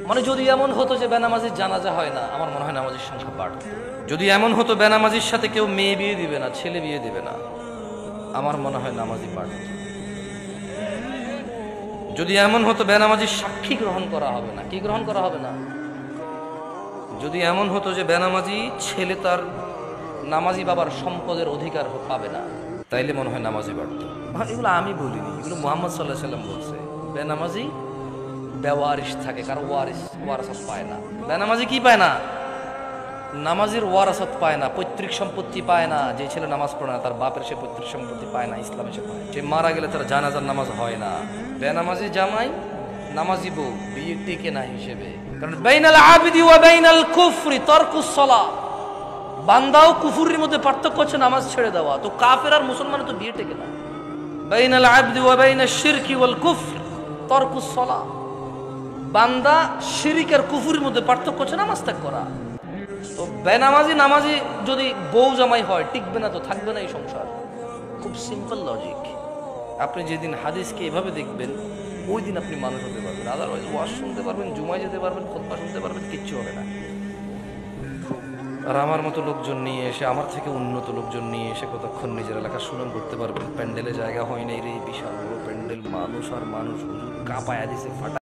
মানে যদি এমন হতো যে বেনামাজির জানাজা হয় না, আমার মনে হয় নামাজির সংখ্যা বাড়ত। যদি এমন হতো বেনামাজির সাথে কেউ মেয়ে বিয়ে দিবে না, ছেলে বিয়ে দিবে না, আমার মনে হয় নামাজি বাড়ত। যদি এমন হতো বেনামাজির সাক্ষী গ্রহণ করা হবে না, কি গ্রহণ করা হবে না, যদি এমন হতো যে বেনামাজি ছেলে তার নামাজি বাবার সম্পদের অধিকার পাবে না, তাইলে মনে হয় নামাজি বাড়ত। এগুলো আমি বলিনি, এগুলো মুহাম্মদ সাল্লাল্লাহু আলাইহি সাল্লাম বলছে। বেনামাজি বেওয়ারিশ থাকে, কারণ ওয়ারাসাত পায় না। বেনামাজি কি পায় না? নামাজির ওয়ারাসাত পায় না, পৈতৃক সম্পত্তি পায় না। যে ছেলে নামাজ পড়ে না তার বাপের সে পৈতৃক সম্পত্তি পায় না, ইসলামে সে পায়। সে মারা গেলে তার জানাজার নামাজ হয় না। বেনামাজি জামাই নামাজি বউ বিয়ে টিকে না হিসেবে, কারণ বাইনাল আবিদি ওয়া বাইনাল কুফরি তারকুস সালাহ। বান্দা ও কুফরির মধ্যে পার্থক্য হচ্ছে নামাজ ছেড়ে দেওয়া। তো কাফের আর মুসলমানের তো বিয়ে টেকে না। বাইনাল আবদি ওয়া বাইনাশ শিরকি ওয়াল কুফর তারকুস সালাহ। বান্দা শিরিক আর কুফরির মধ্যে পার্থক্য হচ্ছে নামাজ ত্যাগ করা। তো বেনামাজি নামাজি যদি বউ জামাই হয়, টিকবে না, তো থাকবে না এই সংসার। খুব সিম্পল লজিক। আপনি যেদিন হাদিসকে এভাবে দেখবেন, ওই দিন আপনি মানুষ হতে পারবেন। আদারওয়াইজ ওয়াজ শুনতে পারবেন, জুমায় যেতে পারবেন, খুতবা শুনতে পারবেন, কিচ্ছু হবে না। আর আমার মতো লোকজন নিয়ে এসে, আমার থেকে উন্নত লোকজন নিয়ে এসে কতক্ষণ নিজের এলাকা সুনাম করতে পারবেন? প্যান্ডেলে জায়গা হয় নাই রে, বিশাল বড় প্যান্ডেল, মানুষ আর মানুষ, হুজুর কাঁপায়া দিছে, ফাটা।